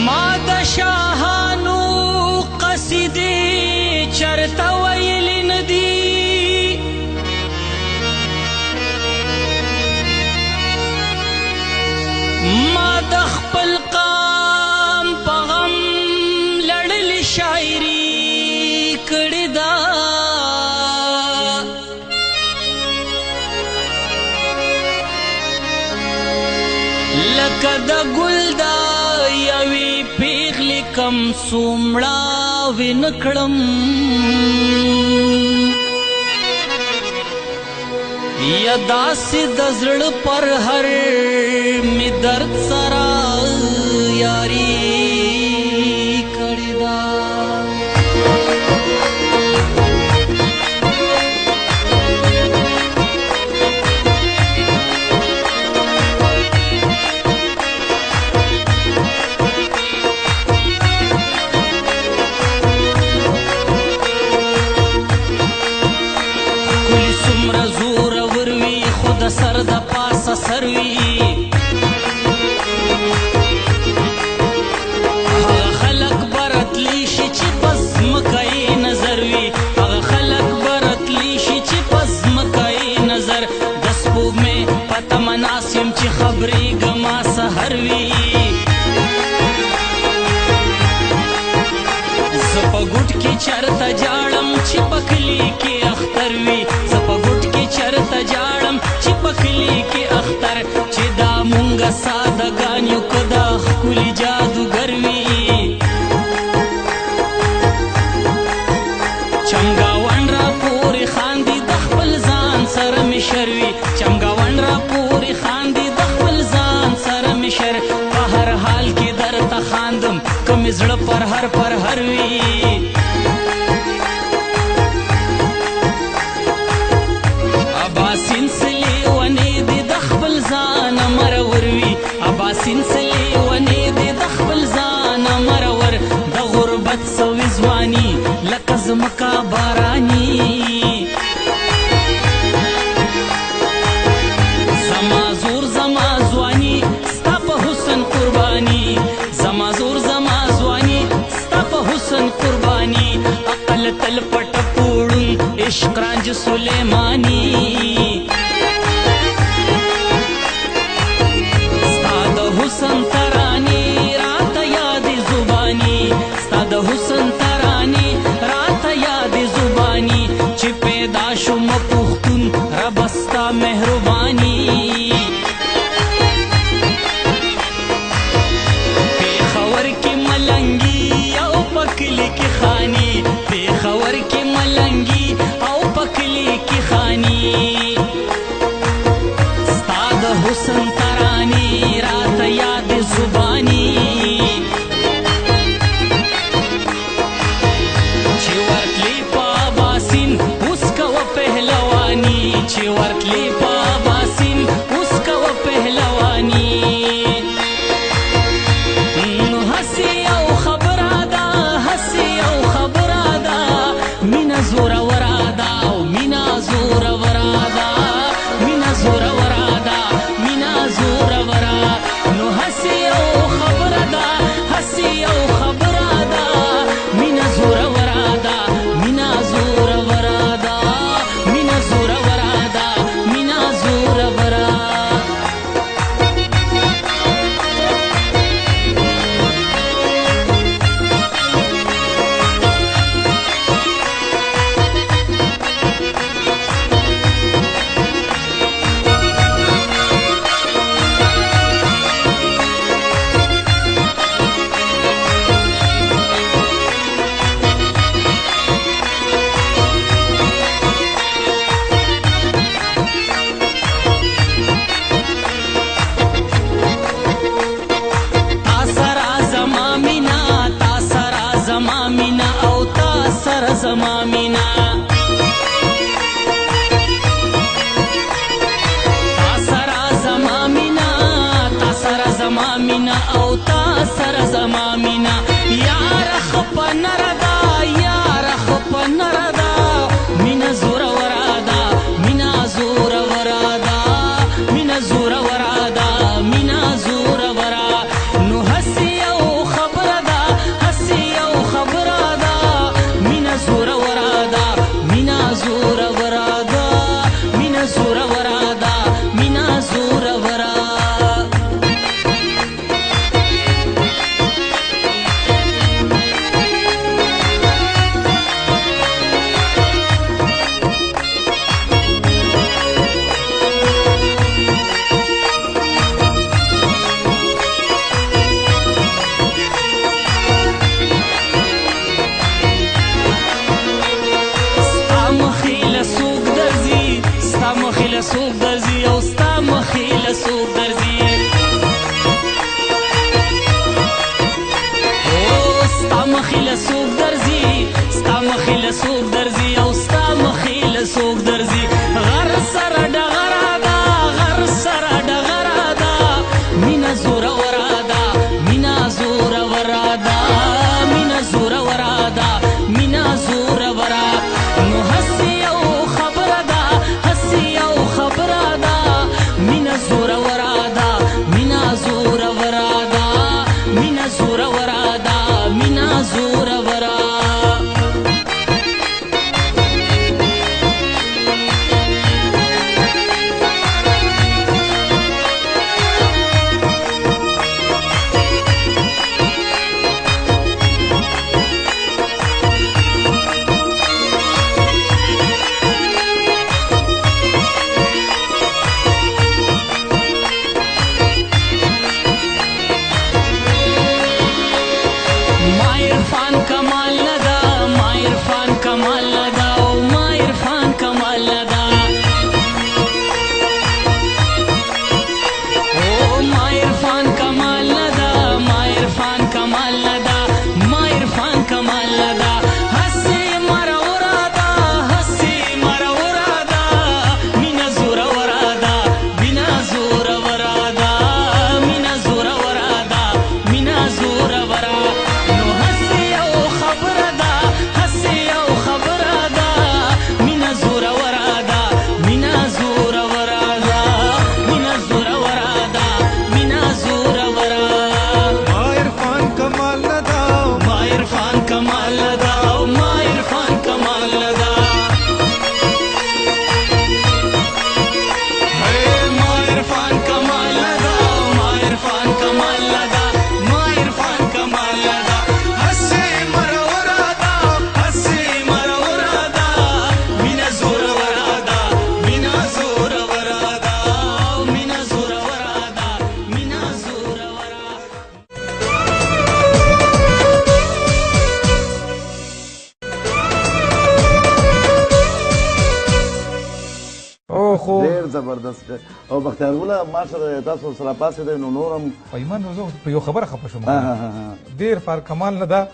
ما د شاهانو قصیدې چرته ویلې نه دي ما د خپل قام په غم لړلې شاعري کړې ده لکه د ګل د یوې پیغلې کم څومړاوې نه کړم یا داسې د زړه پر هر مې درد سره یاري کړې ده سر د پاسه سر وي هغه خلک به راتلی شي چې په ځمکه یې نظر وي هغه خلک به راتلی شي چې په ځمکه یې نظر د سپوږمۍ په تمه ناست یم چې خبرېږمه سحر وي زه په ګوټ کې چرته جاړم چې په کلي کې اختر وي زه په ګوټ کې چرته جاړم چې په کلي کې اختر چې دا مونږه سادهګان یو که دا ښکلي جادوګر وي چمګاون را پورې خاندي د خپل ځان سره مې شر وي چمګاون را پورې خاندي د خپل ځان سره مې شر په هر حال کې درته خاندم که مې زړه پر هر وي اباسین سلې ونې دې د خپل ځانه مرور وي اباسین سلې ونې دې د خپل ځانه مرور د غربت سوي ځواني لکه ځمکه باراني زما زور زما ځواني ستا په حسن قرباني زما زور زما ځواني ستا په حسن قرباني عقل تل پټ پوړون عشق رانج سلیمانی ستا د حسن ترانې راته یادې زباني ستا د حسن ترانې راته یادې زباني چې پیدا شوم پښتون ربه ستا مهرباني پېښور کې ملنګي او په کلي کې خاني پېښور کې ملنګي او په کلي کې خاني ستا د حسن ترانې راته یادې زباني چې ورتلې په اباسین اوس کوه پهلواني چې ورتلې په اباسین اوس کوه پهلواني نو هسې یو خبره ده هسې یو خبره ده مینه زوروره ده او مینه زوروره ده مینه زوروره ده مینه زوروره نو هسې یو خبره ده هسې یو خبره ده مینه زوروره ده مینه زوروره ده مینه زوروره ده مینه زوروره زما مینا تا سره زما مینا تا سره زما مینا او تا سره زما مینا یار خپه نردا یار خپه نردا مینا زور ورادا مینا زور ورادا مینا زور ورادا مینا زور ورا نو هسي او خبر مخې له څوک درځي ستا مخې له څوک درځي او ستا مخې له څوک درځي غر سره ډغره ده غر سره ډغره ده مینه زوروره ده مینه زوروره ده مینه زوروره ده مینه زوروره نو هسې یو خبره ده هسې یو خبره ده مینه زوروره ده مینه زوروره ده مینه زوروره ده مینه زوروره ډېر زبردست دی او بختیار ګله ما سره تاسو سره پاسې دی نو نور هم پیمان زه په یو خبره خفه شوم ډېر فار کمال نه ده